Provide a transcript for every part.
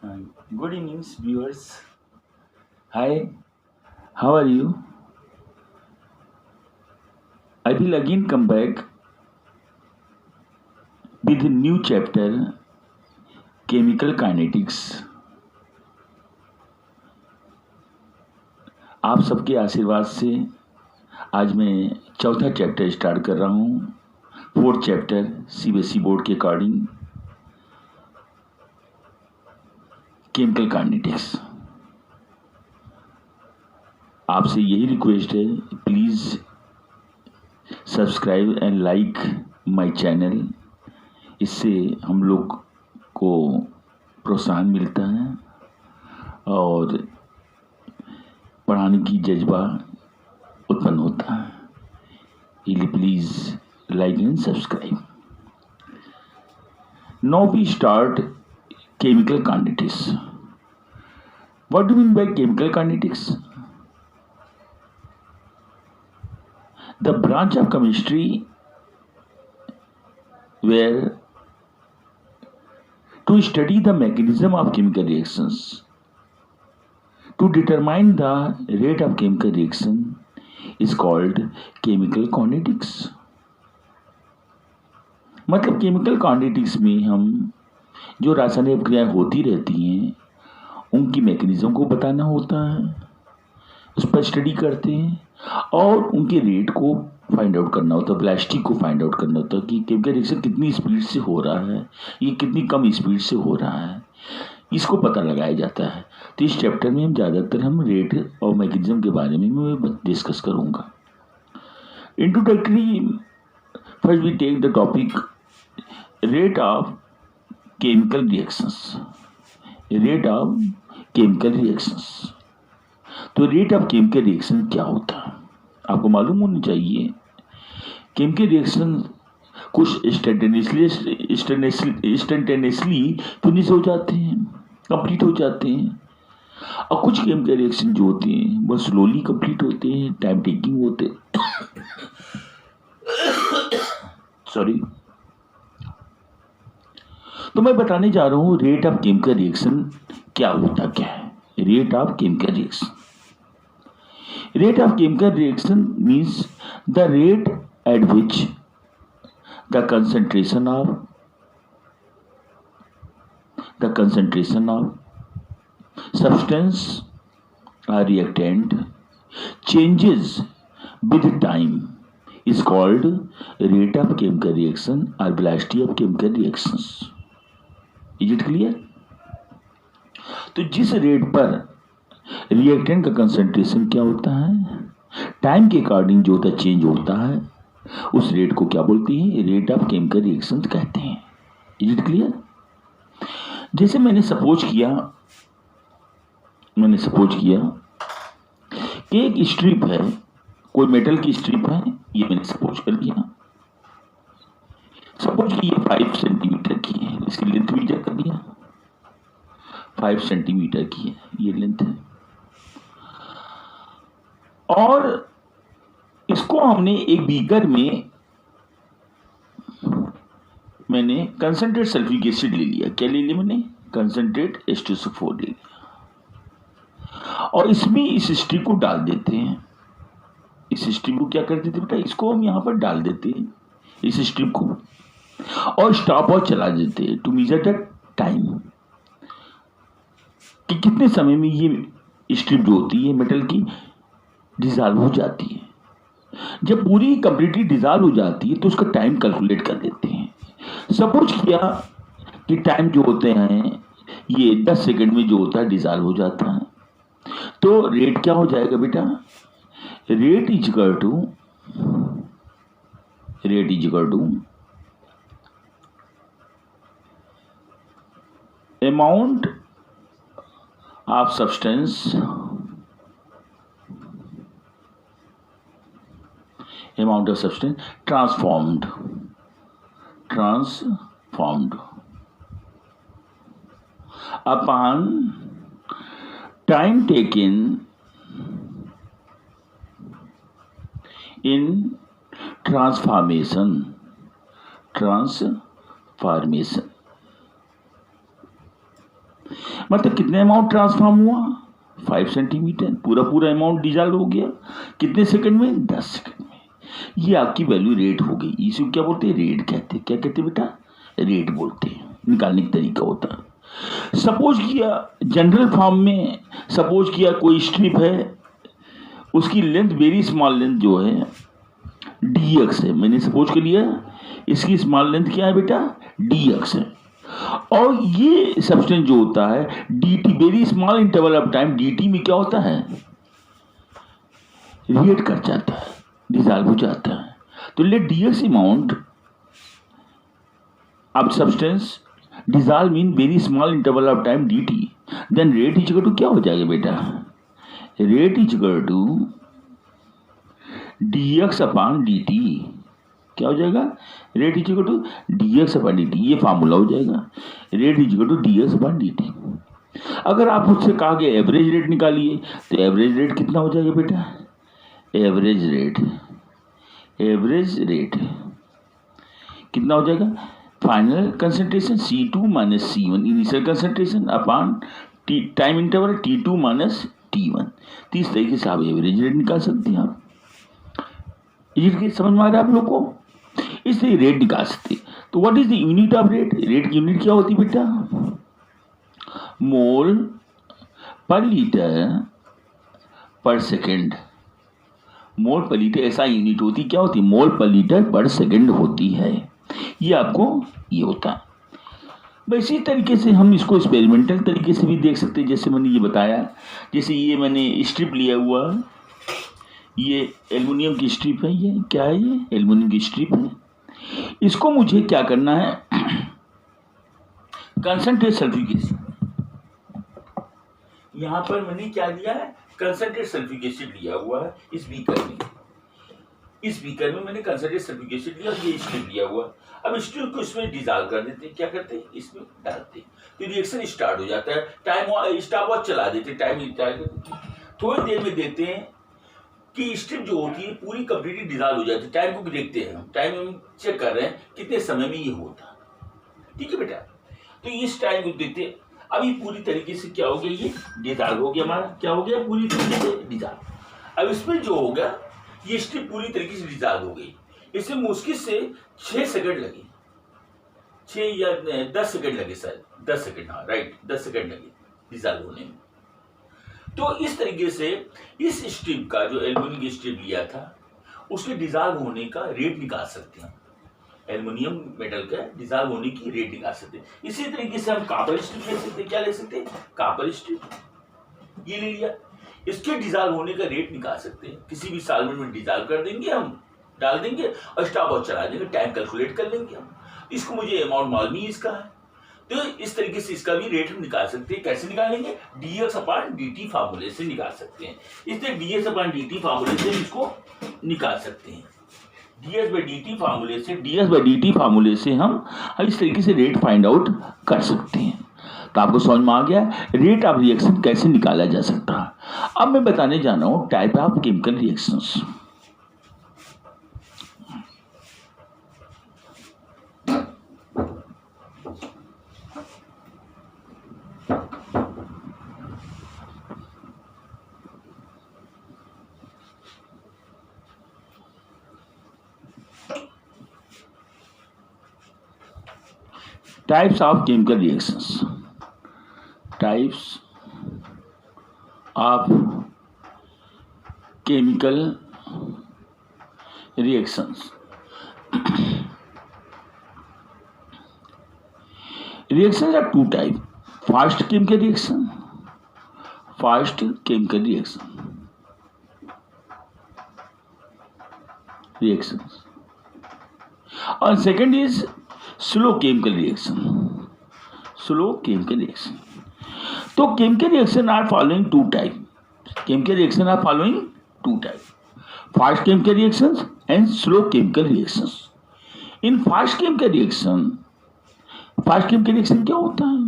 Uh, Good evening, viewers. Hi, how are you? I will again come back with a new chapter, Chemical Kinetics. आप सबके आशीर्वाद से आज मैं चौथा चैप्टर स्टार्ट कर रहा हूँ। फोर्थ चैप्टर सीबीएसई बोर्ड के अकॉर्डिंग केमिकल काइनेटिक्स। आपसे यही रिक्वेस्ट है, please subscribe and like my channel. इससे हम लोग को प्रोत्साहन मिलता है और पढ़ाने की जज्बा उत्पन्न होता है। इसलिए please like and subscribe. Now we start chemical kinetics. What do you mean by chemical kinetics? The branch of chemistry where to study the mechanism of chemical reactions, to determine the rate of chemical reaction is called chemical kinetics. मतलब chemical kinetics में हम जो रासायनिक क्रियाएं होती रहती हैं उनकी मैकेनिज्म को बताना होता है, उस पर स्टडी करते हैं और उनके रेट को फाइंड आउट करना होता है, वेलोसिटी को फाइंड आउट करना होता है कि केमिकल रिएक्शन कितनी स्पीड से हो रहा है, ये कितनी कम स्पीड से हो रहा है, इसको पता लगाया जाता है। तो इस चैप्टर में हम रेट और मैकेनिज्म के बारे में मैं डिस्कस करूँगा। Introductory first we take the topic rate of chemical reactions. Rate of chemical reactions. तो रेट ऑफ केमिकल रिएक्शन क्या होता है आपको मालूम होनी चाहिए। केमिकल रिएक्शन कुछ इंस्टेंटेनियसली फिनिश हो जाते हैं, कंप्लीट हो जाते हैं, और कुछ केमिकल रिएक्शन जो होते हैं वो स्लोली कंप्लीट होते हैं, टाइम टेकिंग होते हैं। सॉरी। तो मैं बताने जा रहा हूं रेट ऑफ केमिकल रिएक्शन क्या होता क्या है। Rate of chemical reaction. Rate of chemical reaction means the rate at which the concentration of substance or reactant changes with time is called rate of chemical reaction or velocity of chemical reactions. Is it clear? तो जिस rate पर reactant का concentration क्या होता है, time के according जो होता चेंज होता है, उस रेट को क्या बोलते हैं, रेट ऑफ केमिकल रिएक्शन कहते हैं। Is it clear? जैसे मैंने सपोज किया कि एक स्ट्रिप है, कोई मेटल की स्ट्रिप है, ये मैंने सपोज कर लिया। सपोज कि ये 5 सेंटीमीटर की है, इसकी लेंथ मीजर कर दिया, 5 सेंटीमीटर की है ये लेंथ है, और इसको हमने एक बीकर में मैंने कंसंट्रेट सल्फ्यूरिक एसिड ले लिया। क्या ले लिया मैंने? कंसंट्रेट H2SO4 ले लिया, और इसमें इस स्ट्रिप को डाल देते हैं। इस स्ट्रिप को क्या कर देते बेटा, इसको हम यहां पर डाल देते हैं इस स्ट्रिप को, और स्टॉप वॉच चला देते हैं टू मेजर द टाइम कि कितने समय में ये स्ट्रिप जो होती है मेटल की डिजॉल्व हो जाती है। जब पूरी कंप्लीटली डिजॉल्व हो जाती है तो उसका टाइम कैलकुलेट कर लेते हैं। सपोज किया कि टाइम जो होते हैं ये 10 सेकंड में जो होता है डिजॉल्व हो जाता है, तो रेट क्या हो जाएगा बेटा, rate is equal to amount of substance transformed upon time taken in transformation मतलब कितने अमाउंट ट्रांसफॉर्म हुआ, 5 सेंटीमीटर, पूरा पूरा अमाउंट डिजॉल्व हो गया कितने सेकंड में, 10 सेकंड में। ये आपकी वैल्यू रेट हो गई। इसे क्या बोलते हैं, रेट कहते हैं। क्या कहते हैं बेटा, रेट बोलते हैं। निकालने का तरीका होता है। सपोज किया जनरल फॉर्म में, सपोज किया कोई स्ट्रिप है, उसकी लेंथ, वेरी स्मॉल लेंथ जो है dx है, मैंने सपोज कर लिया इसकी स्मॉल लेंथ क्या है बेटा, dx है। और ये सब्सटेंस जो होता है dt, very small interval of time dt में क्या होता है, रिएक्ट कर जाता है, डिसॉल्व हो जाता है। तो let dx amount of substance dissolve in very small interval of time dt, then rate is equal to क्या हो जाएगा बेटा, rate is equal to dx upon dt। क्या हो जाएगा, rate is equal to dx upon dt, ये formula हो जाएगा, rate is equal to dx upon dt। अगर आप मुझसे कहा कि एवरेज रेट निकालिए, तो एवरेज रेट कितना हो जाएगा बेटा, एवरेज रेट कितना हो जाएगा, final concentration C2 minus C1 initial concentration upon time interval T2 minus T1। तो इस तरीके से आप एवरेज रेट निकाल सकते हैं। आप ये समझ में आ रहा है आप लोग को, इसलिए रेट निकाल सकते हैं। तो what is the unit of rate, rate की यूनिट क्या होती है बेटा, मोल पर लीटर पर सेकेंड। मोल पर लीटर ऐसा यूनिट होती, क्या होती है, मोल पर लीटर पर सेकेंड होती है। ये आपको ये होता है। इसी तरीके से हम इसको एक्सपेरिमेंटल तरीके से भी देख सकते हैं। जैसे मैंने ये बताया, जैसे ये मैंने स्ट्रिप लिया हुआ, ये एल्युमिनियम की स्ट्रिप है, ये क्या है, ये एल्युमिनियम की स्ट्रिप है। इसको मुझे क्या करना है, कंसंट्रेट सल्फ्यूरिक एसिड, यहां पर मैंने क्या दिया है, कंसंट्रेट सल्फ्यूरिक एसिड लिया हुआ है इस बीकर में। इस बीकर में मैंने कंसंट्रेट सल्फ्यूरिक एसिड लिया, ये स्ट्रिप लिया हुआ। अब स्ट्रिप को इसमें डिसॉल्व कर देते हैं, क्या करते हैं, इसमें डालते हैं, तो रिएक्शन स्टार्ट हो जाता है। टाइम स्टॉप वॉच चला देते हैं, टाइम थोड़ी देर में देखते हैं कि स्ट्रिप जो होती है पूरी कंप्लीटली डिसॉल्व हो जाती है। टाइम को देखते हैं, टाइम हम चेक कर रहे हैं कितने समय में ये होता है, ठीक है बेटा। तो इस टाइम को देखते हैं, अब ये पूरी तरीके से क्या हो गया, ये डिसॉल्व हो गया, हमारा क्या हो गया, पूरी तरीके से डिसॉल्व। अब इसमें जो होगा, ये स्ट्रिप पूरी तरीके से डिसॉल्व हो गई। इसमें मुश्किल से 6 सेकंड लगे, 6 या 10 सेकंड लगे, शायद 10 सेकंड, हाँ राइट, 10 सेकंड लगे डिसॉल्व होने में। तो इस तरीके से इस स्ट्रिप का, जो एल्युमिनियम की स्ट्रिप लिया था, उसके डिसॉल्व होने का रेट निकाल सकते हैं। एल्युमिनियम मेटल का डिसॉल्व होने की रेट निकाल सकते हैं। इसी तरीके से हम कॉपर स्ट्रिप ले सकते हैं। क्या ले सकते हैं, कॉपर स्ट्रिप, ये ले लिया, इसके डिसॉल्व होने का रेट निकाल सकते हैं। किसी भी सॉल्वेंट में डिसॉल्व कर देंगे, हम डाल देंगे और स्टॉप वॉच चला देंगे, टाइम कैलकुलेट कर लेंगे हम। इसको मुझे अमाउंट मालूम ही इसका है, तो इस तरीके से इसका भी रेट हम निकाल सकते हैं। कैसे निकालेंगे, dx अपॉन dt फार्मूले से निकाल सकते हैं। इसलिए dx अपॉन dt फार्मूले से इसको निकाल सकते हैं। ds बाई dt फार्मूले से हम इस तरीके से रेट फाइंड आउट कर सकते हैं। तो आपको समझ में आ गया रेट ऑफ रिएक्शन कैसे निकाला जा सकता है। अब मैं बताने जा रहा हूं type of chemical reactions. Types of chemical reactions. Types of chemical reactions. Reactions are two types: fast chemical reaction, fast chemical reactions, and second is slow chemical reaction. Slow chemical reaction, तो chemical reaction are following two type. Chemical reaction are following two type: fast chemical reactions and slow chemical reactions. In fast chemical reaction क्या होता है,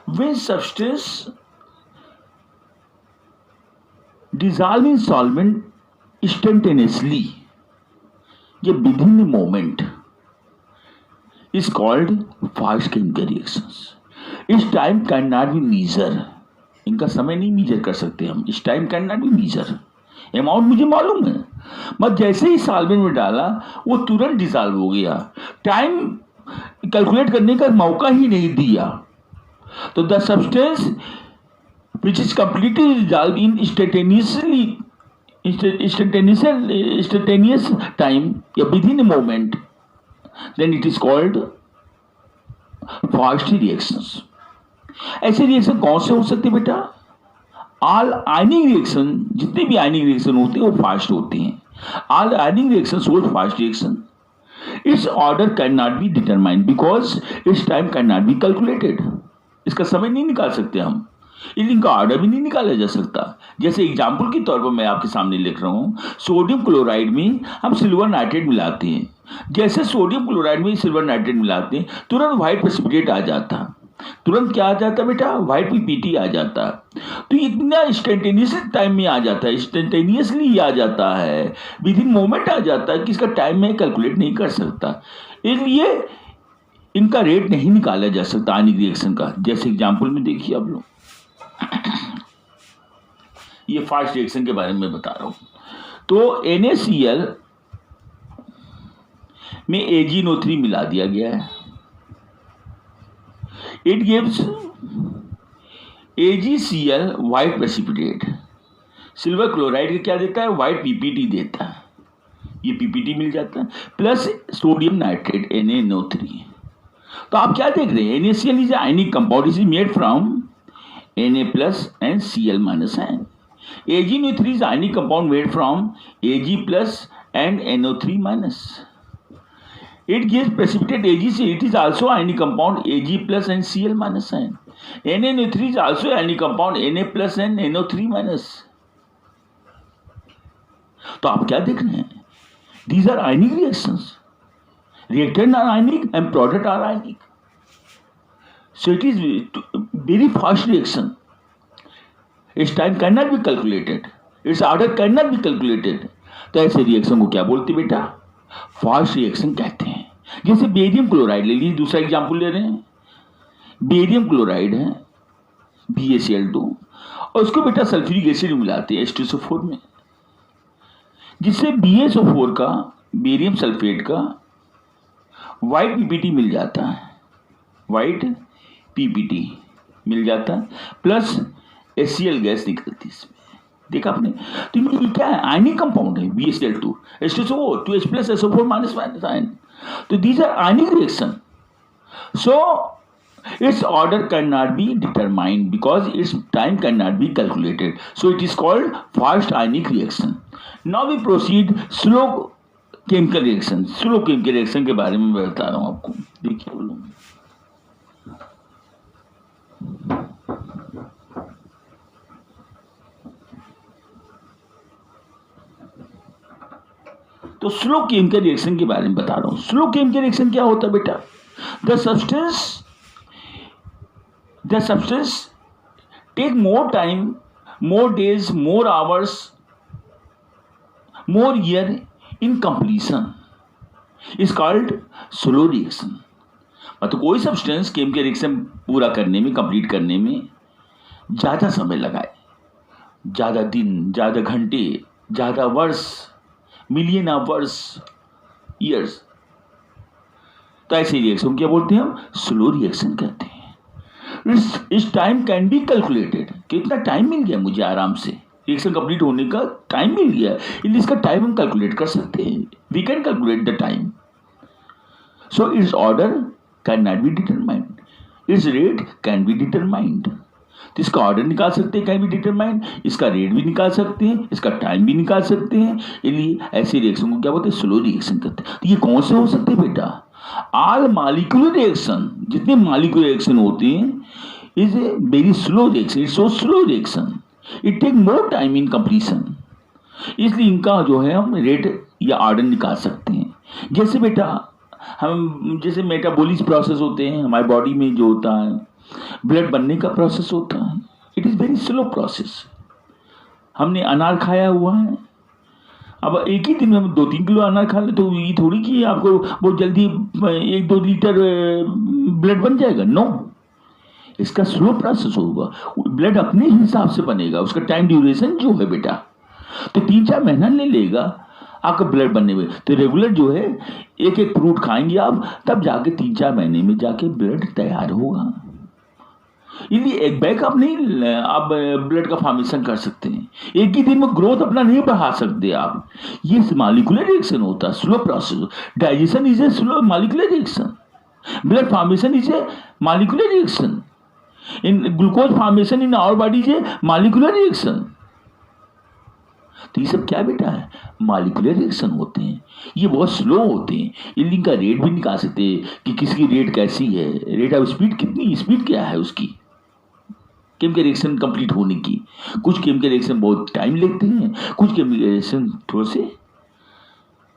when substance dissolve in solvent instantaneously, ये within moment is called fast chemical reactions. इस time can not be measure, इनका समय नहीं measure कर सकते हम। इस time can not be measure, amount मुझे मालूम है, मत जैसे ही सॉल्वेंट में डाला वो तुरंत डिसॉल्व हो गया, टाइम कैलकुलेट करने का मौका ही नहीं दिया। तो the substance which is completely dissolved in instantaneous time या within a moment, then it is called fast reactions। ऐसे रिएक्शन कौन से हो सकते बेटा? ऑल आयनिक रिएक्शन, जितने भी आयनिक रिएक्शन होते हैं वो फास्ट होते हैं। All ionic reaction shows fast reaction. It's order can not be determined because it's time can not be calculated. इसका समय नहीं निकाल सकते हम, इनका ऑर्डर भी नहीं निकाला जा सकता। जैसे एग्जाम्पल के तौर पर मैं आपके सामने लिख रहा हूँ, सोडियम क्लोराइड में हम सिल्वर नाइट्रेट मिलाते हैं। जैसे सोडियम क्लोराइड में सिल्वर नाइट्रेट मिलाते हैं तुरंत व्हाइट प्रेसिपिटेट आ जाता, तुरंत क्या आ जाता बेटा? व्हाइट पीपीटी आ जाता। तो इतना इंस्टेंटेनियस टाइम में आ जाता है, इंस्टेंटेनियसली आ जाता है, विद इन मोमेंट आ जाता है कि इसका टाइम में कैलकुलेट नहीं कर सकता, इसलिए इनका रेट नहीं निकाला जा सकता आयनिक रिएक्शन का। जैसे एग्जाम्पल में देखिए आप लोग, ये फास्ट रिएक्शन के बारे में बता रहा हूं। तो NaCl में AgNO3 मिला दिया गया है, it gives AgCl white precipitate. Silver chloride क्या देता है? व्हाइट पीपीटी देता है, ये पीपीटी मिल जाता है, प्लस सोडियम नाइट्रेट NaNO3। तो आप क्या देख रहे हैं? NaCl is ionic compound, is made from Na plus and Cl minus ion. AgNO3 is ionic compound made from Ag plus and NO3 minus. It gives precipitate AgCl. It is also ionic compound Ag plus and Cl minus ion. NaNO3 is also ionic compound Na plus and NO3 minus. तो आप क्या देख रहे हैं? These are ionic reactions. Reactant are ionic and product are ionic. So it is very fast reaction. Its time cannot be calculated. Its order cannot be calculated. तो ऐसे reaction को क्या बोलते बेटा? फास्ट रिएक्शन कहते हैं। जैसे बेरियम क्लोराइड ले लीजिए, दूसरा एग्जाम्पल ले रहे हैं। बेरियम क्लोराइड है BaCl2 और उसको बेटा सल्फ्यूरिक एसिड मिलाते हैं H2SO4 में, जिससे BaSO4 का, बेरियम सल्फेट का व्हाइट पीपीटी मिल जाता है, व्हाइट पीपीटी मिल जाता है, प्लस HCl गैस निकलती है इसमें, देखा आपने? तो ये क्या है? आयनिक कंपाउंड है BaCl2 H2SO4 2H plus SO4 minus ion। तो these are ionic reaction, so its order cannot be determined because its time cannot be calculated, so it is called fast ionic reaction। Now we proceed slow chemical reaction। Slow chemical reaction के बारे में बता रहा हूं आपको, देखिए बोलो। तो स्लो केमिकल रिएक्शन के बारे में बता रहा हूं। स्लो केमिकल रिएक्शन क्या होता है बेटा? The substance take more time, more days, more hours, more year in completion, is called slow reaction. मतलब कोई सब्सटेंस केमिकल रिएक्शन पूरा करने में, कंप्लीट करने में ज्यादा समय लगाए, ज्यादा दिन, ज्यादा घंटे, ज्यादा वर्ष, मिलियन ऑफ वर्ष, ईयर्स, तो ऐसे रिएक्शन क्या बोलते हैं हम? स्लो रिएक्शन कहते हैं। इस टाइम कैन बी कैलकुलेटेड, कितना टाइम मिल गया मुझे आराम से, रिएक्शन कंप्लीट होने का टाइम मिल गया, इसलिए इसका टाइम हम कैलकुलेट कर सकते हैं। We can calculate the time, so its order can not be determined, its rate can be determined. तो इसका ऑर्डर निकाल सकते हैं, कैन बी डिटरमाइंड, इसका रेट भी निकाल सकते हैं, इसका टाइम भी निकाल सकते हैं, इसलिए ऐसे रिएक्शन को क्या बोलते हैं? स्लो रिएक्शन कहते हैं। तो ये कौन से हो सकते हैं बेटा? ऑल मॉलिक्यूलर रिएक्शन, जितने मॉलिक्यूलर रिएक्शन होते हैं is a very slow reaction, it's so slow reaction, it take more time in completion, इसलिए इनका जो है हम रेट या ऑर्डर निकाल सकते हैं। जैसे बेटा हम, जैसे मेटाबॉलिक प्रोसेस होते हैं हमारी बॉडी में, जो होता है ब्लड बनने का प्रोसेस होता है, it is very slow process. हमने अनार खाया हुआ है, अब एक ही दिन में हम 2-3 किलो अनार खा ले तो ये थोड़ी कि आपको बहुत जल्दी 1-2 लीटर ब्लड बन जाएगा। नो, इसका स्लो प्रोसेस होगा, ब्लड अपने हिसाब से बनेगा, उसका टाइम ड्यूरेशन जो है बेटा, तो 3-4 महीना ले लेगा आपका ब्लड बनने में। तो रेगुलर जो है एक एक फ्रूट खाएंगे आप, तब जाके 3-4 महीने में जाके ब्लड तैयार होगा। इसलिए एक बैग आप नहीं, आप ब्लड का फॉर्मेशन कर सकते हैं, एक ही दिन में ग्रोथ अपना नहीं बढ़ा सकते आप। ये मॉलिक्यूलर रिएक्शन होता है, slow process. Digestion is a slow molecular reaction, blood formation is a molecular reaction, in glucose formation in our body is a molecular reaction. तो ये सब क्या बेटा है, मॉलिक्यूलर रिएक्शन होते हैं, ये बहुत स्लो होते हैं। इनका रेट भी निकाल सकते हैं कि किसकी रेट कैसी है, रेट ऑफ स्पीड कितनी, स्पीड क्या है उसकी केमिकल रिएक्शन कंप्लीट होने की। कुछ केमिकल रिएक्शन बहुत टाइम लेते हैं, कुछ केमिकल रिएक्शन थोड़े से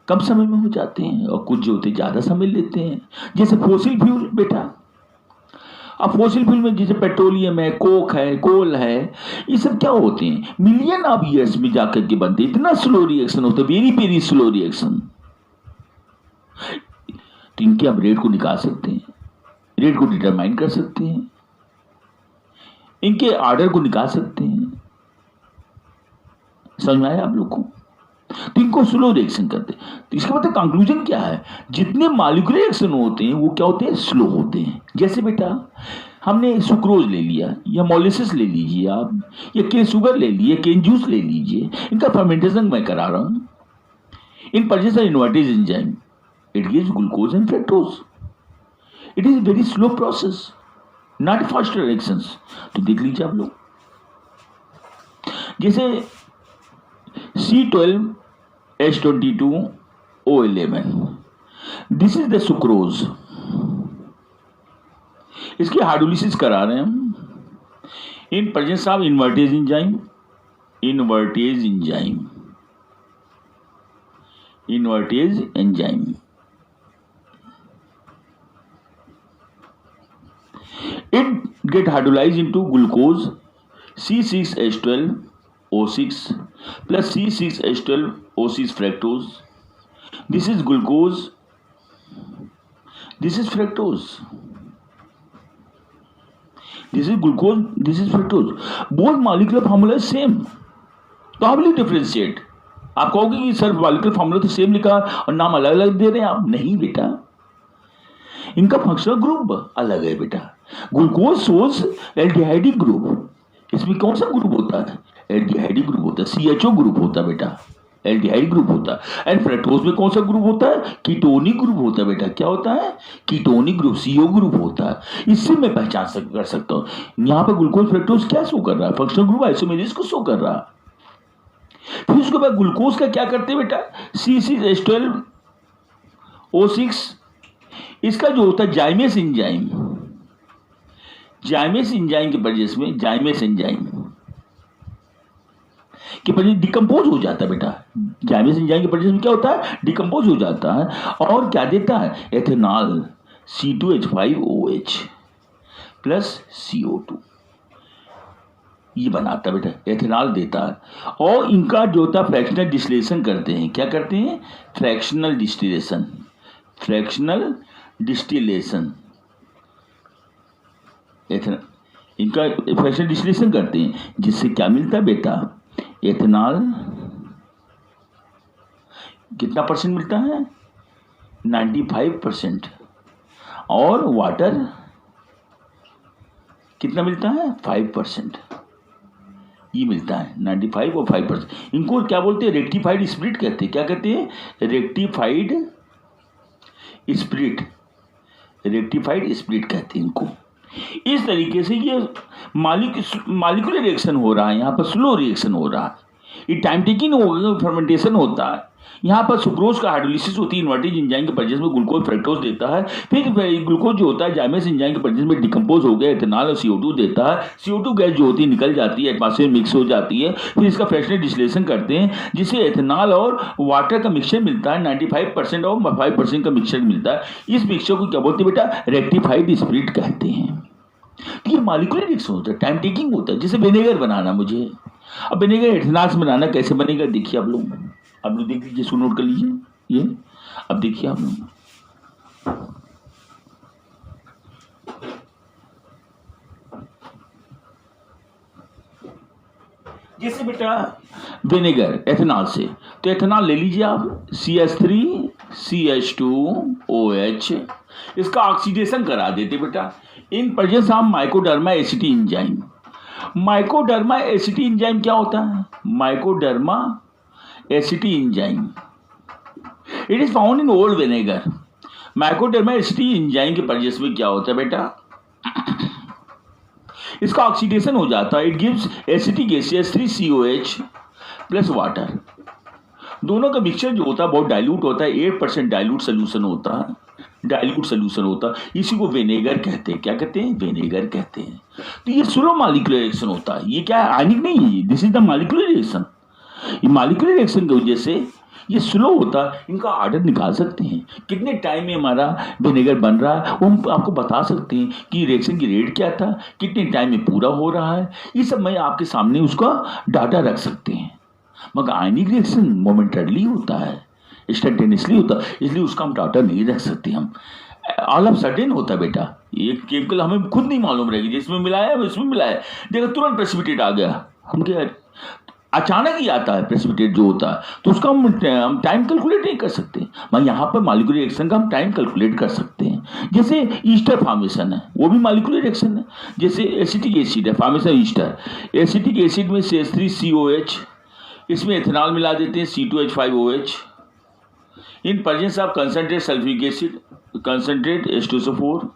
कम समय में हो जाते हैं, और कुछ जो होते हैं ज़्यादा समय लेते हैं। जैसे फोसिल फ्यूल बेटा, अब फोसिल फ्यूल में जैसे पेट्रोलियम है, कोक है, कोल है, ये सब क्या होते हैं, मिलियन ऑफ ईयर्स में जाकर के बनते हैं। इतना स्लो रिएक्शन होता है, वेरी वेरी स्लो रिएक्शन। तो इनके आप रेट को निकाल सकते हैं, रेट को डिटरमाइन कर सकते हैं, इनके ऑर्डर को निकाल सकते हैं। समझ में आया आप लोग को? तो इनको स्लो रिएक्शन करते हैं। तो इसका मतलब कंक्लूजन क्या है, जितने मॉलिक्यूलर रिएक्शन होते हैं वो क्या होते हैं, स्लो होते हैं। जैसे बेटा हमने सुक्रोज ले लिया, या मोलेसिस ले लीजिए आप, या केन शुगर ले लीजिए, केन जूस ले लीजिए, इनका फर्मेंटेशन मैं करा रहा हूं। In presence of invertase enzyme it gives glucose and fructose. It is very slow process, not fast reactions. तो देख लीजिए आप लोग, जैसे C12H22O11, this is the sucrose. इसकी हाइड्रोलिसिस करा रहे हैं हम in presence of invertase enzyme, invertase enzyme, invertase enzyme. It get hydrolyzed into glucose C6H12O6 plus C6H12O6 fructose. This is glucose. This is fructose. This is glucose. This is fructose. Both molecular formula is same. तो how will you differentiate? आप कहोगे कि sir molecular formula तो same लिखा और नाम अलग अलग दे रहे हैं आप। नहीं बेटा, इनका फंक्शनल ग्रुप अलग है बेटा। ग्लूकोज सोज एल्डिहाइडिक ग्रुप, इसमें कौन सा ग्रुप होता है, एल्डिहाइडिक ग्रुप होता है, CHO ग्रुप होता है बेटा, एल्डिहाइड ग्रुप होता है। एंड फ्रक्टोज में कौन सा ग्रुप होता है, कीटोनिक ग्रुप होता है बेटा। क्या होता है, कीटोनिक ग्रुप, CO ग्रुप होता है। इससे मैं पहचान कर सकता हूँ यहाँ पर ग्लूकोज फ्रक्टोज क्या शो कर रहा है, फंक्शनल ग्रुप आइसोमेरेज को शो कर रहा है। फिर उसके बाद ग्लूकोज का क्या करते हैं बेटा, C6H12O6, इसका जो होता है जाइमेस एंजाइम, जाइमेस एंजाइम के प्रेजेंस में, जाइमेस एंजाइम के प्रेजेंस डिकम्पोज हो जाता है बेटा। जाइमेस एंजाइम के प्रेजेंस में क्या होता है, डिकम्पोज हो जाता है, और क्या देता है, एथेनॉल C2H5OH प्लस CO2, ये बनाता है बेटा, एथेनॉल देता है। और इनका जो होता है फ्रैक्शनल डिस्टिलेशन करते हैं। क्या करते हैं, फ्रैक्शनल डिस्टिलेशन, फ्रैक्शनल डिस्टिलेशन, इनका फ्रैक्शनल डिस्टिलेशन करते हैं, जिससे क्या मिलता है बेटा, एथेनॉल कितना परसेंट मिलता है, 95%, और वाटर कितना मिलता है, 5%। ये मिलता है 95 और 5%। इनको क्या बोलते हैं, रेक्टिफाइड स्प्लिट कहते हैं। क्या कहते हैं, रेक्टिफाइड स्प्लिट, रेक्टिफाइड स्प्लिट कहते हैं इनको। इस तरीके से ये मॉलिक्यूलर रिएक्शन हो रहा है, यहाँ पर स्लो रिएक्शन हो रहा है, ये टाइम टेकिंग फर्मेंटेशन होता है। यहाँ पर सुक्रोज का हाइड्रोलिसिस होती है, इन्वर्टेज एंजाइम के प्रेजेंस में ग्लूकोज फ्रक्टोज देता है। फिर ग्लूकोज जो होता है जाइमेस एंजाइम के प्रेजेंस में डिकम्पोज हो गया, एथेनॉल और CO2 देता है। CO2 गैस जो होती है निकल जाती है, एटमॉस्फेयर मिक्स हो जाती है। फिर इसका फ्रैक्शनल डिस्टिलेशन करते हैं, जिससे एथेनॉल और वाटर का मिक्सचर मिलता है, 95% और 5% का मिक्सचर मिलता है। इस मिक्सचर को क्या बोलते हैं बेटा, रेक्टिफाइड स्प्लिट कहते हैं। तो ये मॉलिक्यूलर रिएक्शन होता है, टाइम टेकिंग होता है। जैसे विनेगर बनाना मुझे, अब विनेगर एथेनॉल से बनाना कैसे बनेगा, देखिए आप लोग देख लीजिए, इसको नोट कर लीजिए। ये अब देखिए आप लोग, जैसे बेटा विनेगर एथेनॉल से, तो एथेनॉल ले लीजिए आप, CH3CH2OH, इसका ऑक्सीडेशन करा देते बेटा in presence of Mycoderma एसिटी enzyme. Mycoderma एसिटी enzyme क्या होता है? Mycoderma एसिटी enzyme it is found in old vinegar. Mycoderma एसिटी enzyme के प्रेजेंस में क्या होता है बेटा, इसका ऑक्सीडेशन हो जाता है, it gives acetic acid H3COH plus water. दोनों का मिक्सचर जो होता है बहुत डाइल्यूट होता है, 8% डाइल्यूट सोल्यूशन होता है, डाइल्यूट सोल्यूशन होता है, इसी को विनेगर कहते हैं। क्या कहते हैं? विनेगर कहते हैं। तो ये स्लो मॉलिक्यूलर रिएक्शन होता है, ये क्या है? आयनिक नहीं है, this is the molecular reaction. ये मॉलिक्यूलर रिएक्शन की वजह से ये स्लो होता है, इनका ऑर्डर निकाल सकते हैं, कितने टाइम में हमारा विनेगर बन रहा है वो हम आपको बता सकते हैं कि रिएक्शन की रेट क्या था, कितने टाइम में पूरा हो रहा है, ये सब मैं आपके सामने उसका डाटा रख सकते हैं। मगर आयनिक रिएक्शन मोमेंटरली होता है, इंस्टेंटेनियसली होता है, इसलिए उसका हम डाटा नहीं रख सकते। हम ऑल ऑफ सडन होता है बेटा, एक केमिकल हमें खुद नहीं मालूम रहेगी, जिसमें मिला है इसमें मिला है, देखो तुरंत प्रेसिपिटेट आ गया, हम क्या अचानक ही आता है प्रेसिपिटेट जो होता है, तो उसका हम टाइम कैलकुलेट नहीं कर सकते। मगर यहाँ पर मॉलिक्यूलर रिएक्शन का हम टाइम कैलकुलेट कर सकते हैं। जैसे ईस्टर फॉर्मेशन है, वो भी मॉलिक्यूलर रिएक्शन है। जैसे एसिटिक एसिड है, फॉर्मेशन ईस्टर, एसिटिक एसिड में CH3COH, इसमें एथेनॉल मिला देते हैं C2H5OH, in presence of concentrate sulphuric acid, concentrate H2SO4।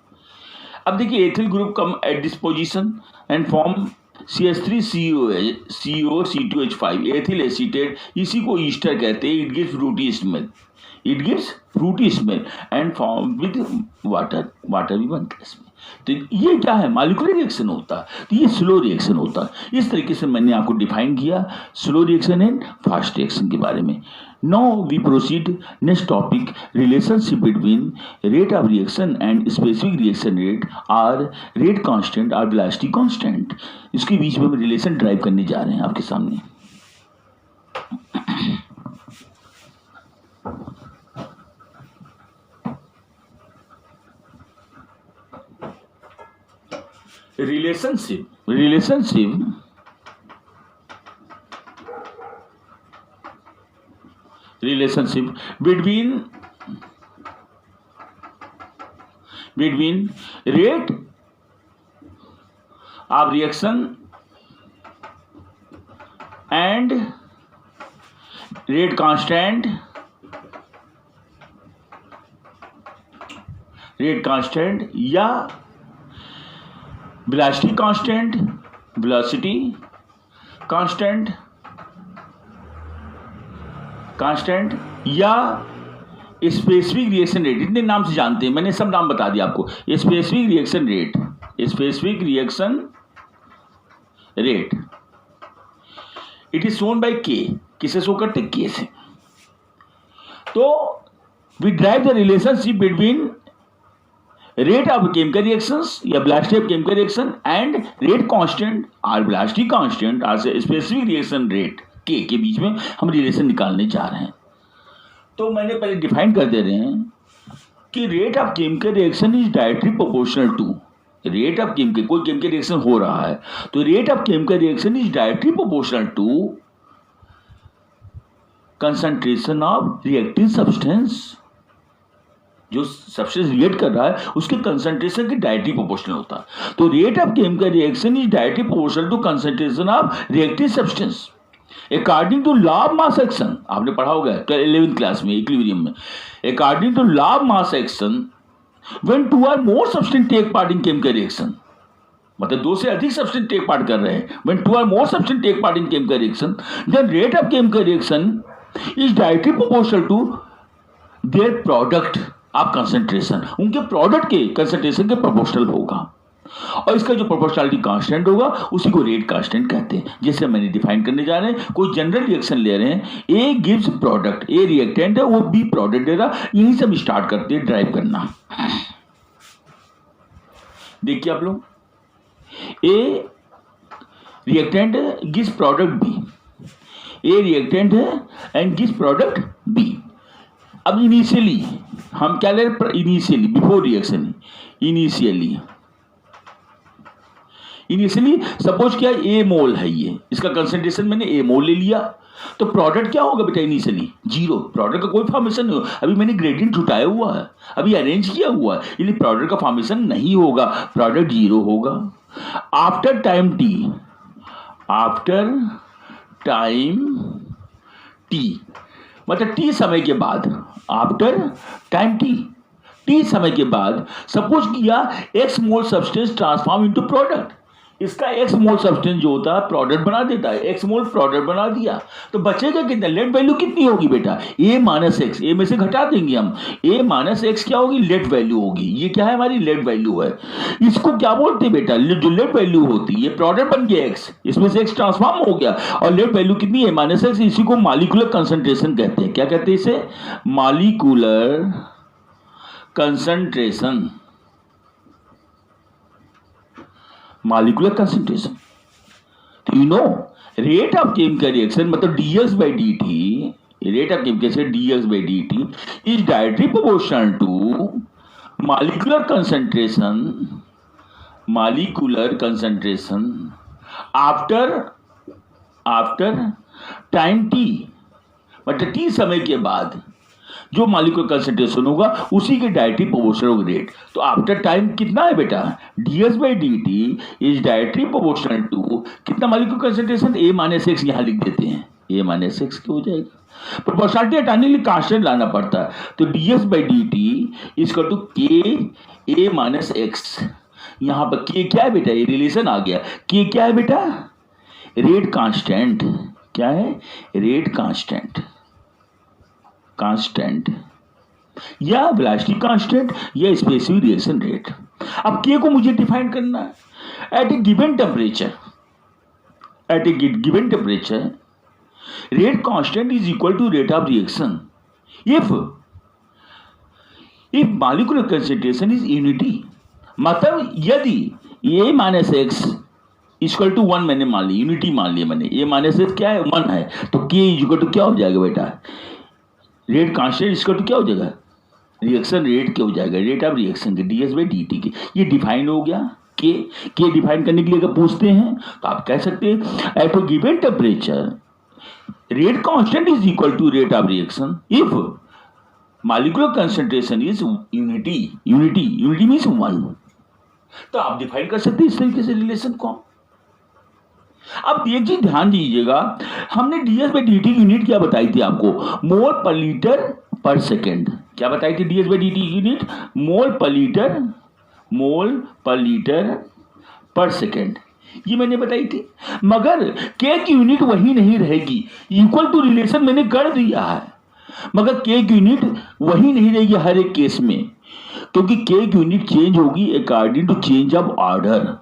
अब देखिए ethyl group come at this position and form CH3CO C2H5 ethyl acetate, इसी को ईस्टर कहते हैं। It gives Frooti smell, it gives Frooti smell and form with water, water भी बनता है इसमें। तो ये क्या है? मॉलिक्यूलर रिएक्शन होता है, तो ये स्लो रिएक्शन होता है। इस तरीके से मैंने आपको डिफाइन किया slow reaction and fast reaction के बारे में। Now we proceed next topic, relationship between rate of reaction and specific reaction rate or rate constant और वेलोसिटी कांस्टेंट। इसके बीच में हम रिलेशन ड्राइव करने जा रहे हैं आपके सामने। relationship between rate of reaction and rate constant या velocity कांस्टेंट या स्पेसिफिक रिएक्शन रेट, इतने नाम से जानते हैं, मैंने सब नाम बता दिया आपको। Specific reaction rate it is shown by K, किसे शो करते? के से। तो we drive the relationship between rate of chemical reactions या velocity of chemical reaction and rate constant और वेलोसिटी कांस्टेंट और स्पेसिफिक रिएक्शन रेट के बीच में हम रिलेशन निकालने जा रहे हैं। तो मैंने पहले डिफाइन कर दे रहे हैं कि rate of chemical reaction is directly proportional to rate of chemical, कोई केमिकल रिएक्शन हो रहा है तो rate of chemical reaction is directly proportional to concentration of reactive substance. जो सब्सटेंस रिएक्ट कर रहा है उसके कंसंट्रेशन के डायरेक्टली प्रोपोर्शनल होता है। तो rate of chemical reaction is directly proportional to concentration of reactive substance according to law of mass action. आपने पढ़ा होगा 11th क्लास में इक्विलिब्रियम में। According to law of mass action when two or more substance take part in chemical reaction, मतलब दो से अधिक substance take part कर रहे हैं, when two or more substance take part in chemical reaction then rate of chemical reaction is directly proportional to their product of concentration, उनके product के concentration के प्रोपोर्शनल होगा। और इसका जो प्रोपोर्शनलिटी कांस्टेंट होगा उसी को रेट कांस्टेंट कहते हैं। जैसे मैंने डिफाइन करने जा रहे हैं, कोई जनरल रिएक्शन ले रहे हैं, A gives product, A reactant है वो बी प्रोडक्ट दे रहा, यहीं से हम स्टार्ट करते हैं ड्राइव करना। देखिए आप लोग, ए रिएक्टेंट है गिव्स प्रोडक्ट बी, ए रिएक्टेंट है एंड गिव्स प्रोडक्ट बी। अब इनिशियली हम क्या ले रहे हैं? Initially before reaction, initially suppose क्या ए मोल है, ये इसका कंसंट्रेशन मैंने ए मोल ले लिया, तो प्रोडक्ट क्या होगा बेटा इनिशियली जीरो, प्रोडक्ट का कोई फॉर्मेशन नहीं होगा, अभी मैंने ग्रेडियंट उठाया हुआ है, अभी अरेंज किया हुआ है, इसलिए प्रोडक्ट का फॉर्मेशन नहीं होगा, प्रोडक्ट जीरो होगा। After time T, after time T मतलब टी समय के बाद, आफ्टर टाइम टी समय के बाद सपोज किया एक्स मोल सब्सटेंस ट्रांसफॉर्म इनटू प्रोडक्ट, इसका एक्स मोल सब्सटेंस जो होता है प्रोडक्ट बना देता है, एक्स मोल प्रोडक्ट बना दिया, तो बचेगा कितना, लेट वैल्यू कितनी होगी बेटा, ए माइनस एक्स, ए में से घटा देंगे हम, ए माइनस एक्स क्या होगी, लेट वैल्यू होगी, ये क्या है हमारी लेट वैल्यू है। इसको क्या बोलते हैं बेटा, जो लेट वैल्यू होती है, ये प्रोडक्ट बन गया एक्स, इसमें से एक्स ट्रांसफॉर्म हो गया और लेट वैल्यू कितनी है माइनस एक्स, इसी को मॉलिक्यूलर कंसंट्रेशन कहते हैं। क्या कहते हैं इसे, मॉलिक्यूलर कंसंट्रेशन, मॉलिक्यूलर कंसंट्रेशन। तो you know rate of chemical reaction मतलब dx by dt, rate of chemical reaction dx by dt is directly proportional to molecular concentration, molecular concentration after time T, मतलब T समय के बाद जो molecular concentration होगा उसी के डायरेक्टली प्रोपोर्शनल रेट। तो आफ्टर टाइम कितना है बेटा, ds by dt is directly proportional to कितना molecular concentration, a minus x यहाँ लिख देते हैं, a माइनस एक्स क्या हो जाएगा, प्रोपोर्शनलिटी हटाने के लिए कांस्टेंट लाना पड़ता है, तो ds by dt is equal to k a minus x, यहाँ पर k क्या है बेटा, ये रिलेशन आ गया, k क्या है बेटा, रेट कांस्टेंट, क्या है, रेट कांस्टेंट, कांस्टेंट या वेलोसिटी कांस्टेंट या स्पेसिफिक रिएक्शन रेट। अब के को मुझे डिफाइन करना है, at a given temperature, at a given temperature rate constant is equal to rate of reaction if molecular concentration is unity, मतलब यदि a minus x equal to 1 मैंने मान ली, unity मान लिया मैंने, ए माइनस एक्स क्या है 1 है, तो के इक्वल टू क्या हो जाएगा बेटा, रेट कांस्टेंट इसका तो क्या हो जाएगा, रिएक्शन रेट क्या हो जाएगा, रेट ऑफ रिएक्शन के ds by dt के, ये डिफाइन हो गया। के डिफाइन करने के लिए अगर पूछते हैं तो आप कह सकते हैं at a given temperature rate constant is equal to rate of reaction if molecular concentration is unity, unity means 1, तो आप डिफाइन कर सकते हैं इस तरीके से रिलेशन को। अब एक चीज ध्यान दीजिएगा, हमने ds by dt की यूनिट क्या बताई थी आपको, मोल पर लीटर पर सेकेंड, क्या बताई थी ds by dt की यूनिट, मोल पर लीटर पर सेकेंड, ये मैंने बताई थी, मगर k की यूनिट वही नहीं रहेगी, इक्वल टू रिलेशन मैंने कर दिया है, मगर k की यूनिट वही नहीं रहेगी हर एक केस में, क्योंकि k की यूनिट चेंज होगी according to change of order.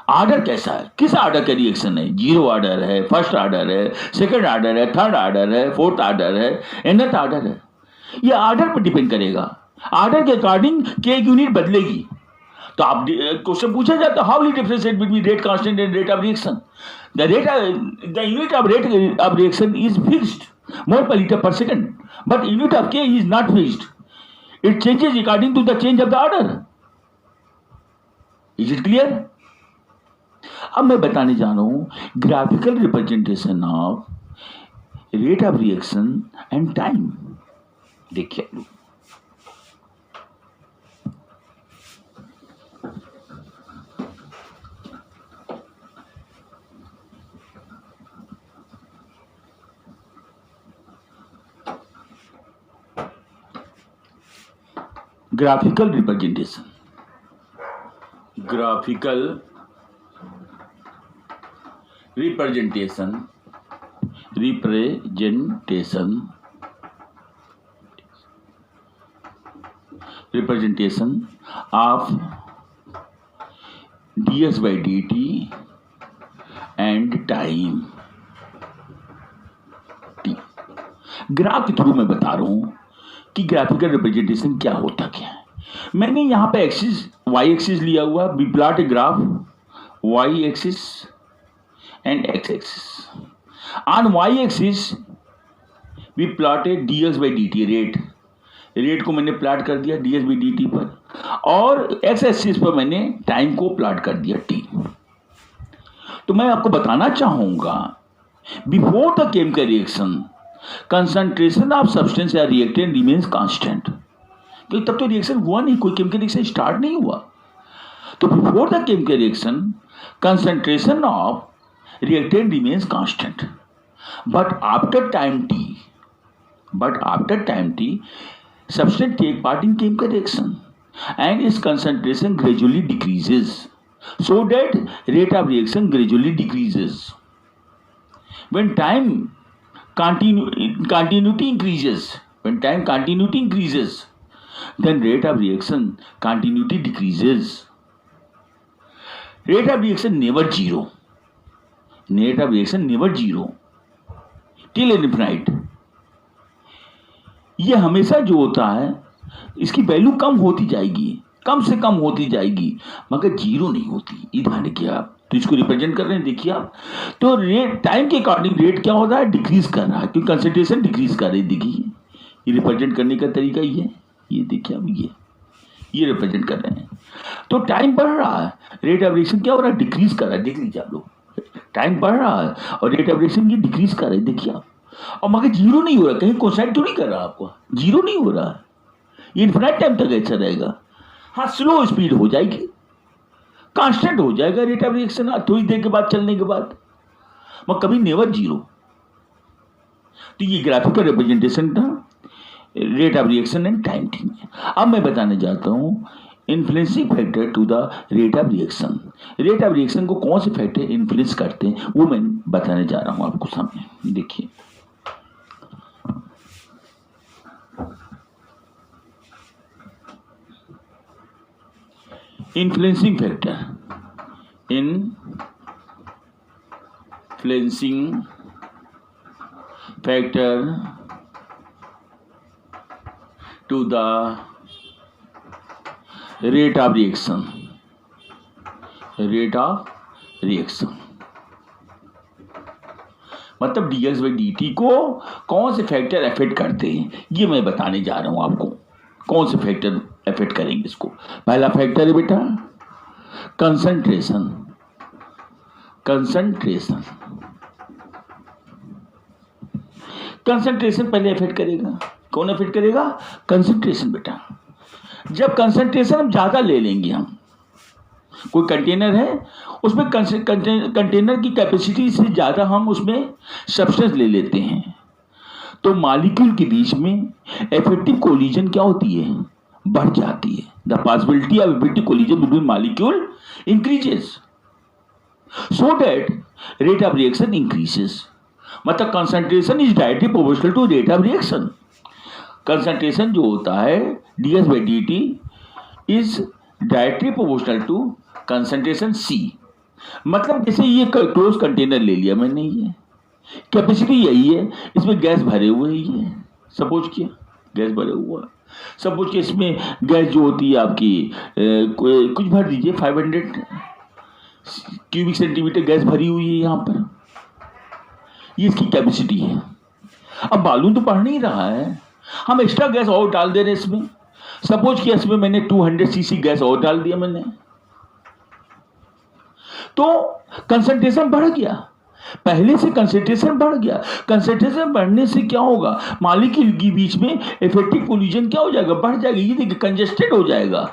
Order कैसा है, किस ऑर्डर का रिएक्शन है, जीरो ऑर्डर है, फर्स्ट ऑर्डर है, सेकंड ऑर्डर है, थर्ड ऑर्डर है, फोर्थ ऑर्डर है, nth ऑर्डर है, ये ऑर्डर पर डिपेंड करेगा, ऑर्डर के अकॉर्डिंग के यूनिट बदलेगी। तो आप क्वेश्चन पूछा जाता है how will differentiate between rate constant and rate of reaction, the unit of rate of reaction is fixed mole per litre per second, but unit of K is not fixed, it changes according to the change of the order. Is it clear? अब मैं बताने जा रहा हूं graphical representation of rate of reaction and time. देखिए graphical representation, graphical representation, representation of ds by dt and time t। Graph के through मैं बता रहा हूं कि ग्राफिकल रिप्रेजेंटेशन क्या होता क्या है। मैंने यहां पे एक्सिस y एक्सिस लिया हुआ, we plot a graph y axis and x-axis. On y-axis we plot a ds by dt rate, rate को मैंने प्लाट कर दिया ds by dt पर, और एक्स एक्सिस पर मैंने टाइम को प्लाट कर दिया t। तो मैं आपको बताना चाहूंगा, before the chemical reaction concentration of substance या रिएक्टेंट रिमेन्स कांस्टेंट, क्योंकि तब तो रिएक्शन हुआ नहीं, कोई केमिकल रिएक्शन स्टार्ट नहीं हुआ। तो before the chemical reaction concentration of reactant remains constant, but after time t substance take part in chemical reaction and its concentration gradually decreases, so that rate of reaction gradually decreases. When time continuity increases, then rate of reaction continuity decreases. Rate of reaction never zero till infinite. ये हमेशा जो होता है इसकी value कम होती जाएगी, कम से कम होती जाएगी, मगर जीरो नहीं होती। ये ध्यान रखिए आप। तो इसको रिप्रेजेंट कर रहे हैं, देखिए आप। तो रेट टाइम के अकॉर्डिंग रेट क्या हो रहा है, डिक्रीज कर रहा है, क्योंकि कंसंट्रेशन डिक्रीज कर रही है। देखिए ये रिप्रेजेंट करने का तरीका ये देखिए आप, ये रिप्रेजेंट कर रहे हैं। तो टाइम बढ़ रहा है, रेट ऑफ रिएक्शन क्या हो रहा है, डिक्रीज कर रहा है। देख लीजिए आप लोग, टाइम बढ़ रहा है और रेट ऑफ रिएक्शन ये डिक्रीज कर रहा है, देखिए आप। और मगर जीरो नहीं हो रहा, कहीं कोसाइन तो नहीं कर रहा आपको, जीरो नहीं हो रहा है, ये इन्फिनाइट टाइम तक ऐसा रहेगा। हाँ, स्लो स्पीड हो जाएगी, कांस्टेंट हो जाएगा रेट ऑफ रिएक्शन थोड़ी देर के बाद, चलने के बाद, मगर कभी नेवर जीरो। तो ये ग्राफिकल रिप्रेजेंटेशन था rate of reaction and time थी। अब मैं बताने जाता हूं influencing factor to the rate of reaction. Rate of reaction को कौन से फैक्टर इन्फ्लुएंस करते हैं वो मैं बताने जा रहा हूं आपको सामने। देखिए influencing factor to the rate of reaction मतलब dx by dt को कौन से फैक्टर अफेक्ट करते हैं, ये मैं बताने जा रहा हूं आपको। कौन से फैक्टर अफेक्ट करेंगे इसको। पहला फैक्टर है बेटा कंसंट्रेशन पहले अफेक्ट करेगा। कौन अफेक्ट करेगा, कंसंट्रेशन बेटा। जब कंसंट्रेशन हम ज़्यादा ले लेंगे, हम कोई कंटेनर है उसमें कंटेनर की कैपेसिटी से ज़्यादा हम उसमें सब्सटेंस ले लेते हैं, तो मॉलिक्यूल के बीच में इफेक्टिव कोलिजन क्या होती है, बढ़ जाती है। The possibility of effective collision between molecule increases, so that rate of reaction increases. मतलब concentration is directly proportional to rate of reaction. Concentration जो होता है ds by dt is directly proportional to concentration C। मतलब जैसे ये close container ले लिया मैंने, ये कैपेसिटी यही है, इसमें गैस भरे हुए ही है, सपोज किया गैस भरे हुआ, सपोज कि इसमें गैस जो होती है आपकी कुछ भर दीजिए 500 क्यूबिक सेंटीमीटर गैस भरी हुई है यहाँ पर, ये इसकी कैपेसिटी है। अब बालून तो बढ़ नहीं रहा है, हम एक्स्ट्रा गैस और डाल दे रहे हैं इसमें। सपोज कि इसमें मैंने 200 सीसी गैस और डाल दिया मैंने, तो कंसंट्रेशन बढ़ गया, पहले से कंसंट्रेशन बढ़ गया। कंसंट्रेशन बढ़ने से क्या होगा, मॉलिक्यूल के बीच में इफेक्टिव कोलिजन क्या हो जाएगा, बढ़ जाएगा। ये देखिए कंजेस्टेड हो जाएगा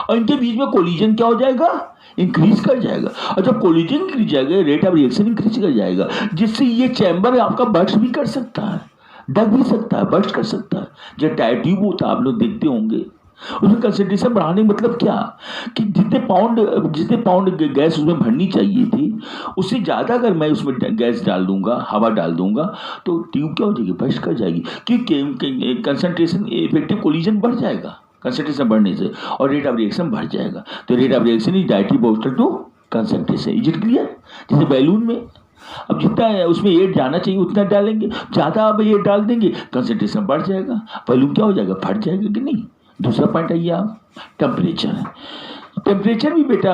और इनके बीच में कोलिजन क्या हो जाएगा, इंक्रीज कर जाएगा। और जब कोलिजन इंक्रीज जाएगा रेट ऑफ रिएक्शन इंक्रीज कर जाएगा, जिससे ये चैम्बर आपका बर्स्ट भी कर सकता है, ढक भी सकता है, बर्स्ट कर सकता है। जो टायर ट्यूब होता है आप लोग देखते होंगे, उसमें कंसंट्रेशन बढ़ाने मतलब क्या कि जितने पाउंड गैस उसमें भरनी चाहिए थी उससे ज़्यादा अगर मैं उसमें गैस डाल दूंगा, हवा डाल दूंगा, तो ट्यूब क्या हो जाएगी, बर्स्ट कर जाएगी, क्योंकि कंसंट्रेशन इफेक्टिव कोलिजन बढ़ जाएगा कंसंट्रेशन बढ़ने से, और रेट ऑफ रिएक्शन बढ़ जाएगा। तो rate of reaction is directly proportional to concentration. Is it clear. जैसे बैलून में अब जितना उसमें एयर जाना चाहिए उतना डालेंगे, ज़्यादा अब एयर डाल देंगे कंसंट्रेशन बढ़ जाएगा, बैलून क्या हो जाएगा, फट जाएगा कि नहीं। दूसरा पॉइंट आइए आप, टेम्परेचर भी बेटा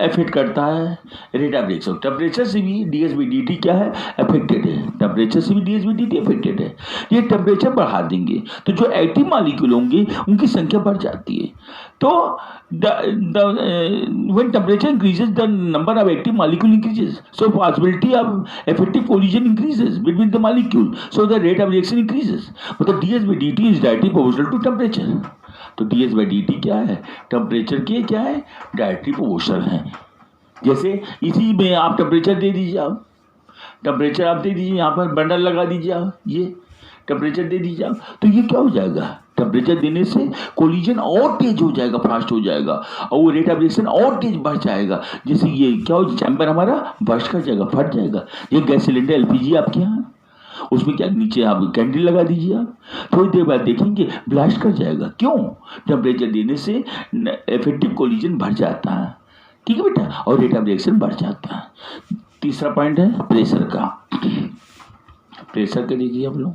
अफेक्ट करता है रेट ऑफ रिएक्शन। टेम्परेचर से भी डीएस/डीटी क्या है, अफेक्टेड है। टेम्परेचर से भी डीएस/डीटी अफेक्टेड है। ये टेम्परेचर बढ़ा देंगे तो जो एक्टिव मॉलिक्यूल होंगे उनकी संख्या बढ़ जाती है। तो when temperature increases the number of active molecule increases, so possibility of effective collision increases between the molecule, so the rate of reaction increases, but the ds/dt is directly proportional to temperature। तो ds/dt क्या है, temperature के क्या है, directly proportional है। जैसे इसी में आप टेम्परेचर दे दीजिए, आप टेम्परेचर आप दे दीजिए, यहाँ पर बंडल लगा दीजिए, आप ये टेम्परेचर दे दीजिए आप, तो ये क्या हो जाएगा, टेम्परेचर देने से कोलिजन और तेज हो जाएगा, फास्ट हो जाएगा और वो रेट ऑफ रिएक्शन और तेज बढ़ जाएगा। जैसे ये क्या हो, चैम्बर हमारा बर्स्ट कर जाएगा, फट जाएगा। ये गैस सिलेंडर एलपीजी आपके यहाँ, उसमें क्या नीचे आप कैंडल लगा दीजिए, आप थोड़ी देर बाद देखेंगे ब्लास्ट कर जाएगा। क्यों, टेम्परेचर देने से इफेक्टिव कोलिजन बढ़ जाता है, ठीक है बेटा, और रेट ऑफ रिएक्शन बढ़ जाता है। तीसरा पॉइंट है प्रेशर का। प्रेशर के देखिए आप लोग,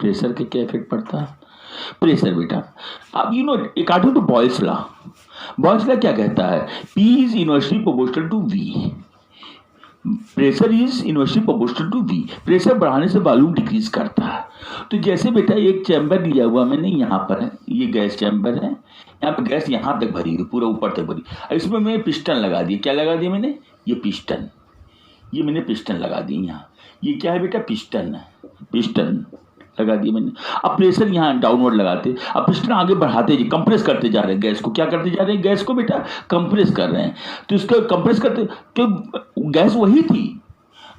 प्रेशर के क्या इफेक्ट पड़ता है। प्रेशर बेटा, अब according to Boyle's law, Boyle's law क्या कहता है, P is inversely proportional to V, pressure is inversely proportional to V। Pressure बढ़ाने से वॉल्यूम डिक्रीज करता है। तो जैसे बेटा एक चैम्बर लिया हुआ मैंने, यहाँ पर है, ये गैस चैम्बर है, यहाँ पर गैस यहाँ तक भरी हुई, पूरा ऊपर तक भरी, इसमें मैंने पिस्टन लगा दिया। क्या लगा दिया मैंने, ये पिस्टन, ये मैंने पिस्टन लगा दी यहाँ। ये क्या है बेटा, पिस्टन है, पिस्टन लगा दिया मैंने। अब प्रेशर यहाँ डाउनवर्ड लगाते, अब पिस्टन आगे बढ़ाते जी, कंप्रेस करते जा रहे हैं गैस को। क्या करते जा रहे हैं, गैस को बेटा कंप्रेस कर रहे हैं। तो इसको कंप्रेस करते, तो गैस वही थी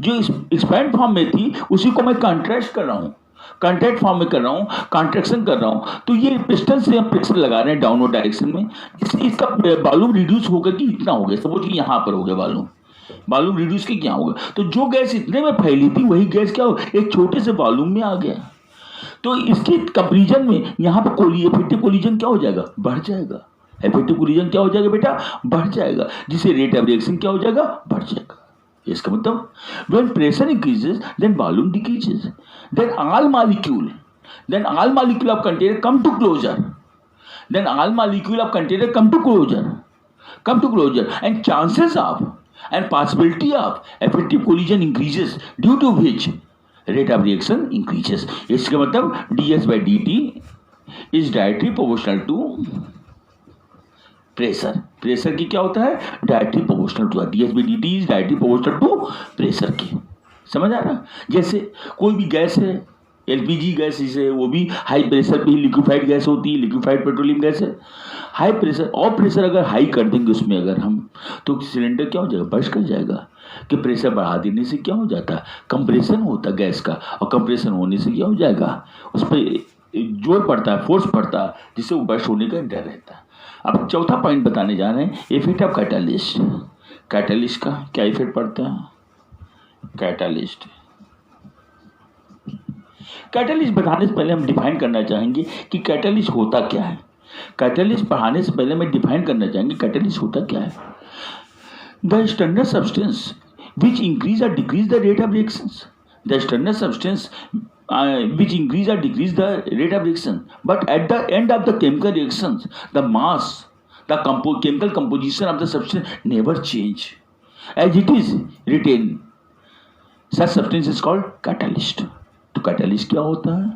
जो एक्सपैंड फॉर्म में थी, उसी को मैं कॉन्ट्रैक्ट कर रहा हूँ, कॉन्ट्रैक्ट फॉर्म में कर रहा हूँ, कॉन्ट्रैक्शन कर रहा हूँ। तो ये पिस्टन से हम प्रेशर लगा रहे हैं डाउनवर्ड डायरेक्शन में, इससे इसका वॉल्यूम रिड्यूस होकर कि इतना हो गया, सपोज कि यहाँ पर हो गया वॉल्यूम रिड्यूस के क्या होगा। तो जो गैस इतने में फैली थी वही गैस क्या हो, एक छोटे से वॉल्यूम में आ गया। तो इसके कंपैरिजन में यहाँ पर इफेक्टिव कोलिजन क्या हो जाएगा, बढ़ जाएगा। इफेक्टिव कोलिजन क्या हो जाएगा बेटा, बढ़ जाएगा, जिससे रेट ऑफ रिएक्शन क्या हो जाएगा, बढ़ जाएगा। इसका मतलब when pressure increases then volume decreases, then all molecule of container come to closure, and chances of and possibility of effective collision increases, due to which rate of reaction increases। इसका मतलब ds/dt is directly proportional to pressure की क्या होता है, directly proportional to, ds/dt is directly proportional to pressure के। समझ आ रहा, जैसे कोई भी गैस है, एलपीजी गैस जिसे, वो भी हाई प्रेशर पे ही लिक्विफाइड गैस होती है, लिक्विफाइड पेट्रोलियम गैस है। हाई प्रेशर और प्रेशर अगर हाई कर देंगे उसमें अगर हम, तो सिलेंडर क्या हो जाएगा, बर्स्ट कर जाएगा। कि प्रेशर बढ़ा देने से क्या हो जाता है, कंप्रेशन होता है गैस का, और कंप्रेशन होने से क्या हो जाएगा, उस पर जोर पड़ता है, फोर्स पड़ता है, जिससे वो बर्स्ट होने का डर रहता है। अब चौथा पॉइंट बताने जा रहे हैं, इफेक्ट ऑफ कैटालिस्ट। कैटालिस्ट का क्या इफेक्ट पड़ता है, कैटालिस्ट बताने से पहले हम डिफाइन करना चाहेंगे कि कैटालिस्ट होता क्या है। कैटालिस्ट पढ़ाने से पहले मैं डिफाइन करना चाहेंगे कैटालिस्ट होता क्या है। The standard substance which increase और decrease the rate of reactions, the standard substance which increase or decrease the rate of reaction, but at the end of the chemical reactions the mass, the chemical composition of the substance never change, as it is retained. Such substance is called catalyst। तो catalyst क्या होता है,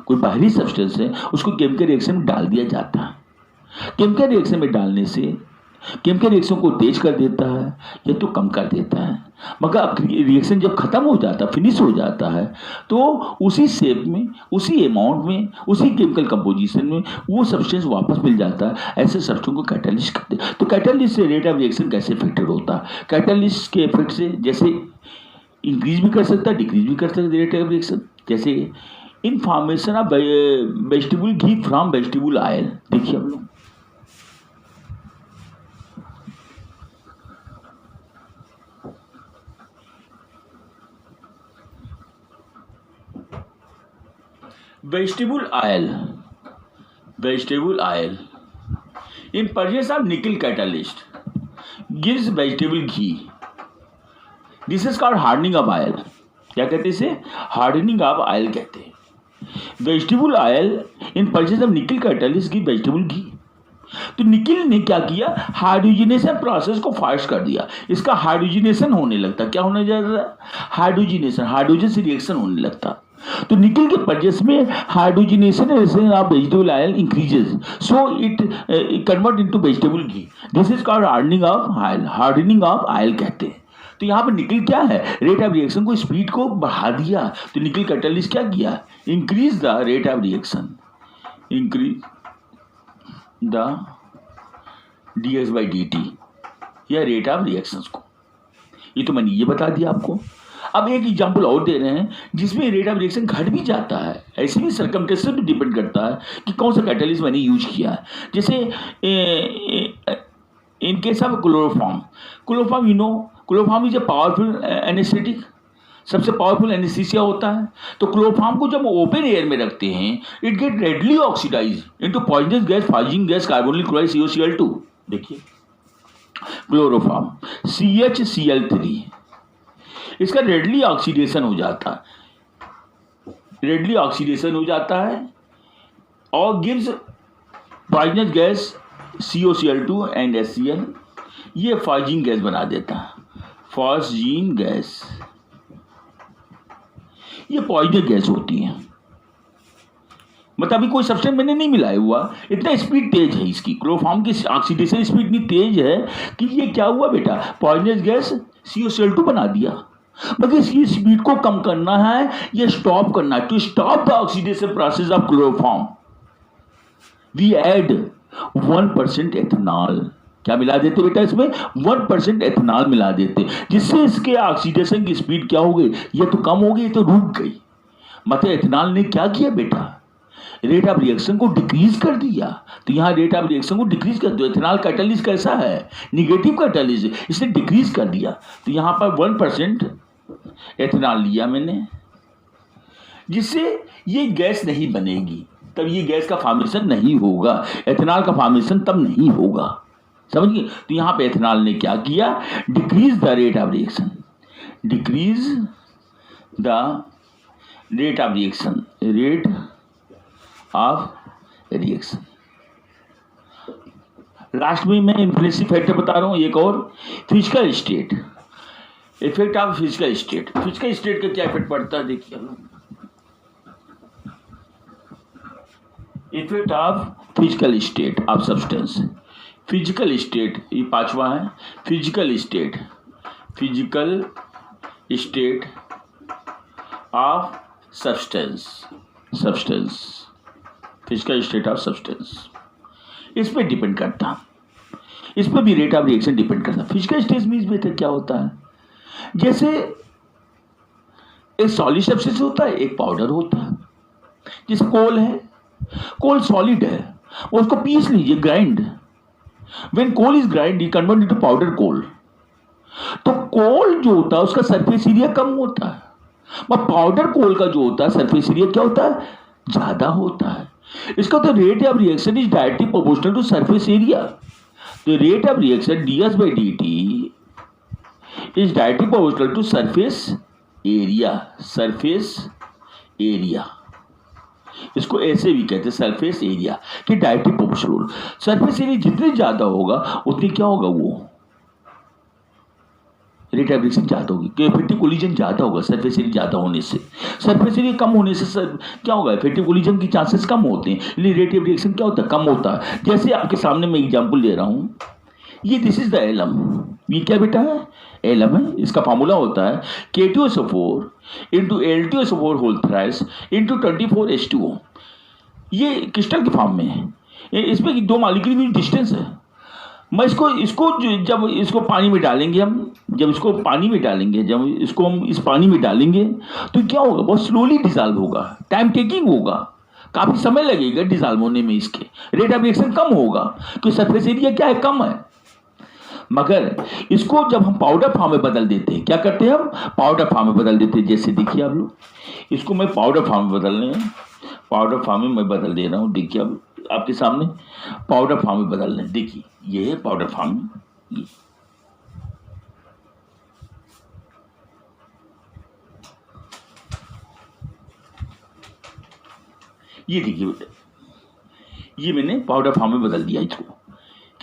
कोई बाहरी substance है, उसको chemical reaction में डाल दिया जाता है। केमिकल रिएक्शन में डालने से केमिकल रिएक्शन को तेज कर देता है या तो कम कर देता है, मगर अब रिएक्शन जब खत्म हो जाता है, फिनिश हो जाता है, तो उसी शेप में, उसी अमाउंट में, उसी केमिकल कंपोजिशन में वो सब्सटेंस वापस मिल जाता है। ऐसे सब्सटेंस को कैटालिस्ट कहते हैं। तो कैटालिस्ट से रेट ऑफ रिएक्शन कैसे इफेक्टेड होता है, कैटालिस्ट के इफेक्ट से जैसे इंक्रीज भी कर सकता है, डिक्रीज भी कर सकता है रेट ऑफ रिएक्शन। जैसे in formation of vegetable ghee from vegetable oil, देखिए हम लोग, vegetable oil in presence of nickel catalyst gives vegetable ghee, this is called hardening of oil। क्या कहते हैं इसे, हार्डनिंग ऑफ ऑयल कहते हैं। Vegetable oil in presence of nickel catalyst give vegetable ghee। तो निकिल ने क्या किया, हाइड्रोजिनेशन प्रोसेस को फास्ट कर दिया, इसका हाइड्रोजिनेशन होने लगता, क्या होने जाता है, हाइड्रोजिनेशन, हाइड्रोजन से रिएक्शन होने लगता। तो निकिल के परचेस में hydrogenation of vegetable oil increases, so it convert into vegetable ghee, this is called hardening of oil, hardening of oil कहते हैं। तो यहाँ पर निकिल क्या है, रेट ऑफ रिएक्शन को, स्पीड को बढ़ा दिया। तो निकिल कैटलिस्ट क्या किया, increase the rate of reaction, increase the dx by dt या रेट ऑफ रिएक्शंस को। ये तो मैंने ये बता दिया आपको। अब एक एग्जांपल और दे रहे हैं जिसमें रेट ऑफ रिएक्शन घट भी जाता है, ऐसे भी सरकमस्टेंसेस पे डिपेंड करता है कि कौन सा कैटलिस्ट मैंने यूज किया है। जैसे in case of chloroform, chloroform you know, chloroform is a powerful anaesthetic, सबसे पावरफुल एनेस्थीसिया होता है। तो क्लोरोफॉर्म को जब ओपन एयर में रखते हैं, it get readily oxidise into poisonous gas, phosgene gas, carbonyl chloride, COCl2। देखिए क्लोरोफॉर्म CHCl3, इसका रेडली ऑक्सीडेशन हो जाता है, रेडली ऑक्सीडेशन हो जाता है और gives poisonous gas COCl2 and HCl, ये फाइजिंग गैस बना देता है, फाइजिंग गैस, ये पॉइजनस गैस होती है। मतलब अभी कोई सब्सटेंस मैंने नहीं मिलाया हुआ, इतना स्पीड तेज है इसकी, क्लोरोफॉर्म की ऑक्सीडेशन स्पीड इतनी तेज है कि ये क्या हुआ बेटा, पॉइजनस गैस COCl2 बना दिया। मगर इसकी स्पीड को कम करना है या स्टॉप करना है, to stop the oxidation process of chloroform we add 1% ethanol. क्या मिला देते बेटा इसमें, 1% एथेनॉल मिला देते, जिससे इसके ऑक्सीडेशन की स्पीड क्या हो गई, ये तो कम हो गई, तो रुक गई। मतलब एथेनॉल ने क्या किया बेटा, रेट ऑफ रिएक्शन को डिक्रीज कर दिया। तो यहाँ रेट ऑफ रिएक्शन को डिक्रीज कर दिया। एथेनॉल कैटलिस्ट कैसा है, निगेटिव कैटलिस्ट, इसने डिक्रीज कर दिया। तो यहाँ पर 1% एथेनॉल लिया मैंने, जिससे ये गैस नहीं बनेगी, तब ये गैस का फॉर्मेशन नहीं होगा, एथेनॉल का फॉर्मेशन तब नहीं होगा, समझिए। तो यहाँ पे एथेनॉल ने क्या किया, decrease the rate of reaction, decrease the rate of reaction, rate of reaction. Last में मैं इन्फ्लुएंसिंग फैक्टर बता रहा हूं एक और, physical state, effect of physical state. Physical state का क्या इफेक्ट पड़ता है, देखिए, effect of physical state of substance. Physical state ये पांचवा है, physical state, physical state of substance, substance, physical state of substance, इस पर डिपेंड करता, इस पर भी रेट ऑफ रिएक्शन डिपेंड करता। फिजिकल स्टेट मीन्स बेहतर क्या होता है, जैसे एक सॉलिड सब्सटेंस होता है, एक पाउडर होता है। जैसे कोल है, कोल सॉलिड है, उसको पीस लीजिए, grind, when coal is grind you convert into powder coal. तो कोल जो होता है उसका सरफेस एरिया कम होता है, और पाउडर कोल का जो होता है सरफेस एरिया क्या होता है, ज्यादा होता है। इसका तो rate of reaction is directly proportional to surface area. तो rate of reaction ds by dt is directly proportional to surface area, surface area, इसको ऐसे भी कहते हैं सरफेस एरिया कि डायरेक्टली प्रोपोर्शनल। सरफेस एरिया जितनी ज्यादा होगा उतनी क्या होगा, वो रेट ऑफ रिएक्शन ज्यादा होगी, कि इफेक्टिव कोलिजन ज्यादा होगा सरफेस एरिया ज्यादा होने से। सरफेस एरिया कम होने से क्या होगा, इफेक्टिव कोलिजन की चांसेस कम होते हैं, इसलिए रेट ऑफ रिएक्शन क्या होता है, कम होता है। जैसे आपके सामने मैं एग्जांपल दे रहा हूं, ये दिस इज द एलम, ये क्या बेटा है, एलम है। इसका फार्मूला होता है K2SO4 into L2SO4 whole thrice into 24H2O। ये क्रिस्टल के फॉर्म में है, इसमें दो मॉलिक्यूल की डिस्टेंस है। मैं इसको जब इसको पानी में डालेंगे हम, जब इसको पानी में डालेंगे, जब इसको हम इस पानी में डालेंगे तो क्या होगा, बहुत स्लोली डिजॉल्व होगा, टाइम टेकिंग होगा, काफी समय लगेगा डिजॉल्व होने में, इसके रेट ऑफ रिएक्शन कम होगा क्योंकि सरफेस एरिया क्या है, कम है। मगर इसको जब हम पाउडर फॉर्म में बदल देते हैं, क्या करते हैं हम, पाउडर फॉर्म में बदल देते हैं। जैसे देखिए आप लोग, इसको मैं पाउडर फॉर्म में बदल रहे हैं, पाउडर फॉर्म में मैं बदल दे रहा हूँ। देखिए अब आपके सामने पाउडर फॉर्म में बदल रहे हैं, देखिए ये है पाउडर फॉर्म में, ये देखिए बेटा, ये मैंने पाउडर फॉर्म में बदल दिया इसको,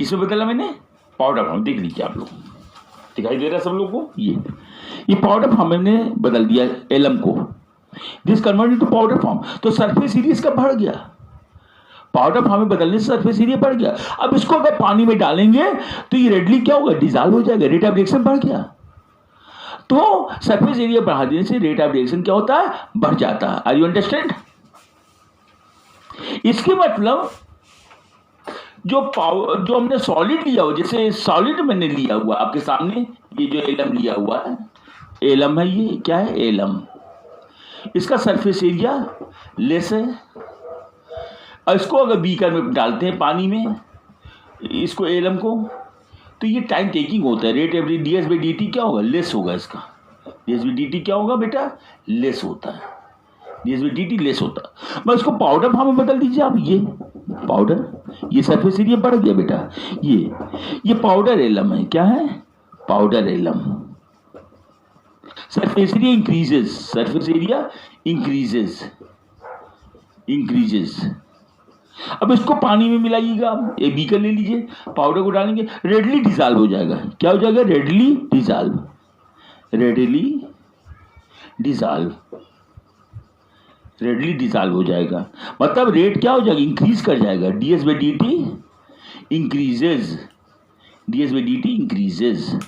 किसमें बदला मैंने? Powder form. देख लीजिए आप लोग, दिखाई दे रहा है सब लोगों को? ये पाउडर फॉर्म मैंने बदल दिया एलम को, this converted to powder form. तो सरफेस एरिया इसका बढ़ गया, पाउडर फॉर्म में बदलने से सरफेस एरिया बढ़ गया। अब इसको अगर पानी में डालेंगे तो ये रेडली क्या होगा? डिसॉल्व हो जाएगा, रेट ऑफ रिएक्शन बढ़ गया। तो सरफेस एरिया बढ़ा देने से रेट ऑफ रिएक्शन क्या होता है? बढ़ जाता है। Are you understand? इसके मतलब जो हमने सॉलिड लिया हो, जैसे सॉलिड मैंने लिया हुआ आपके सामने, ये जो एलम लिया हुआ है, एलम है, ये क्या है? एलम। इसका सरफेस एरिया लेस है, और इसको अगर बीकर में डालते हैं पानी में, इसको एलम को, तो ये टाइम टेकिंग होता है। Rate every D S by D T क्या होगा? लेस होगा इसका। D S by D T क्या होगा बेटा? लेस होता है। D S by D T less होता है। मैं इसको पाउडर फॉर्म में बदल दीजिए आप, ये पाउडर, ये सरफेस एरिया बढ़ गया बेटा। ये पाउडर एलम है। क्या है? Powder alum. Surface area increases, surface area increases. अब इसको पानी में मिलाइएगा, एक बीकर ले लीजिए, पाउडर को डालेंगे, रेडली डिसॉल्व हो जाएगा। क्या हो जाएगा? रेडली डिसॉल्व हो जाएगा। मतलब रेट क्या हो जाएगा? इंक्रीज कर जाएगा। D S by D T increases, D S by D T increases,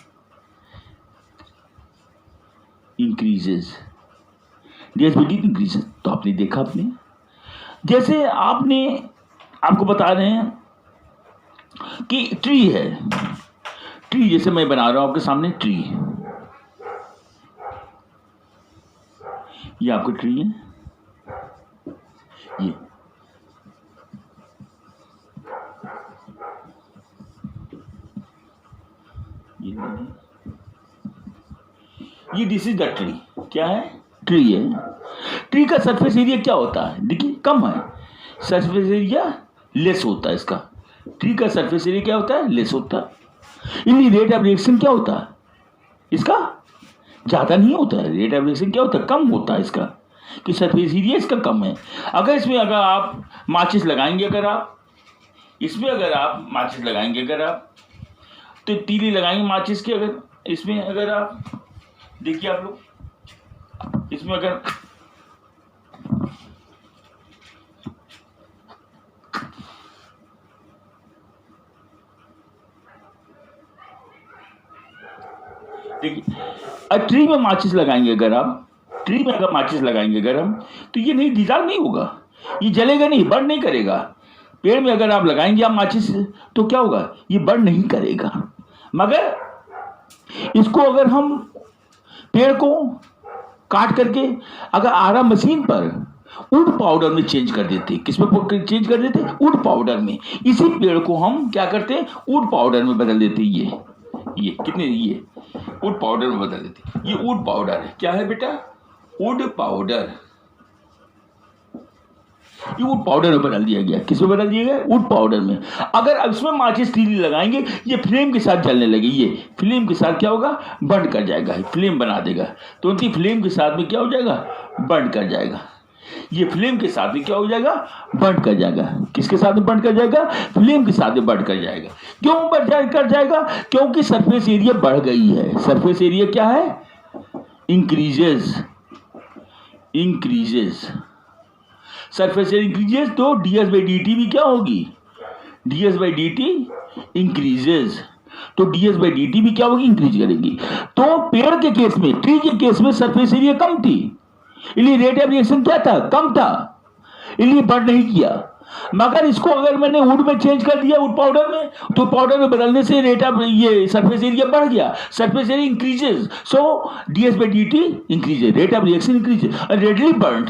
D S by D T increases. तो आपने देखा, आपने जैसे आपको बता रहे हैं कि ट्री है, ट्री जैसे मैं बना रहा हूं आपके सामने, ट्री, ये आपका ट्री है, ये दिस इज द ट्री। क्या है? ट्री है। ट्री का सरफेस एरिया क्या होता है? देखिए कम है, सरफेस एरिया लेस होता है इसका। ट्री का सरफेस एरिया क्या होता है? लेस होता है। इनकी रेट ऑफ रिएक्शन क्या होता है? इसका ज़्यादा नहीं होता है। रेट ऑफ रिएक्शन क्या होता है? कम होता है इसका, कि सरफेस एरिया इसका कम है। अगर आप माचिस लगाएंगे, अगर आप इसमें माचिस लगाएंगे, तो तीली लगाएंगे माचिस की, अगर इसमें अगर आप देखिए आप लोग, इसमें अगर देखिए ट्री में माचिस लगाएंगे, अगर आप ट्री में अगर माचिस लगाएंगे अगर हम, तो ये नहीं डिसॉल्व नहीं होगा, ये जलेगा नहीं, बर्न नहीं करेगा। पेड़ में अगर आप लगाएंगे आप माचिस, तो क्या होगा? ये बर्न नहीं करेगा। मगर इसको अगर हम पेड़ को काट करके अगर आरा मशीन पर वुड पाउडर में चेंज कर देते, किसमें चेंज कर देते? वुड पाउडर में। इसी पेड़ को हम क्या करते हैं? वुड पाउडर में बदल देते। ये कितने, ये वुड पाउडर में बदल देते। ये वुड पाउडर है। क्या है बेटा? Would powder. ये वुड पाउडर में बदल दिया गया। किसमें बदल दिया गया? वुड पाउडर में। अगर इसमें माचिस तीली लगाएंगे, ये फ्लेम के साथ जलने लगे, ये फ्लेम के साथ क्या होगा? बर्न कर जाएगा, फ्लेम बना देगा। तो उनकी फ्लेम के साथ में क्या हो जाएगा? बर्न कर जाएगा। ये फ्लेम के साथ में क्या हो जाएगा? बर्न कर जाएगा। किसके साथ में बर्न कर जाएगा? फ्लेम के साथ में बर्न कर जाएगा। क्यों बर्न कर जाएगा? क्योंकि सरफेस एरिया बढ़ गई है। सरफेस एरिया क्या है? इंक्रीजेस। सरफेस एरिया इंक्रीजेस, तो D S by D T भी क्या होगी? D S by D T increases. तो D S by D T भी क्या होगी? इंक्रीज करेगी। तो पेड़ के केस में, ट्री के केस में सरफेस एरिया कम थी, इसलिए रेट ऑफ रिएक्शन क्या था? कम था, इसलिए बर्न नहीं किया। मगर इसको अगर मैंने वुड में चेंज कर दिया, वुड पाउडर में, तो पाउडर में बदलने से रेट ऑफ ये सरफेस एरिया बढ़ गया। Surface area increases, so d S by D T increases, rate of reaction increases, readily burn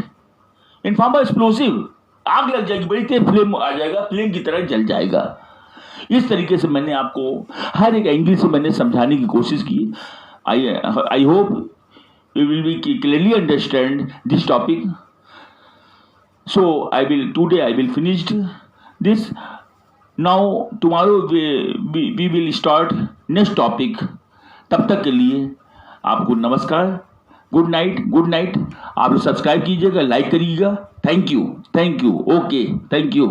in form of explosive. आग लग जाएगी, बड़ी तेज फ्लेम आ जाएगा, फ्लेम की तरह जल जाएगा। इस तरीके से मैंने आपको हर एक एंगल से मैंने समझाने की कोशिश की। I hope you will be clearly understand this topic. So today I will finish this. Now tomorrow we will start next topic. तब तक के लिए आपको नमस्कार, गुड नाइट। आप लोग सब्सक्राइब कीजिएगा, लाइक करिएगा। Thank you, okay, thank you.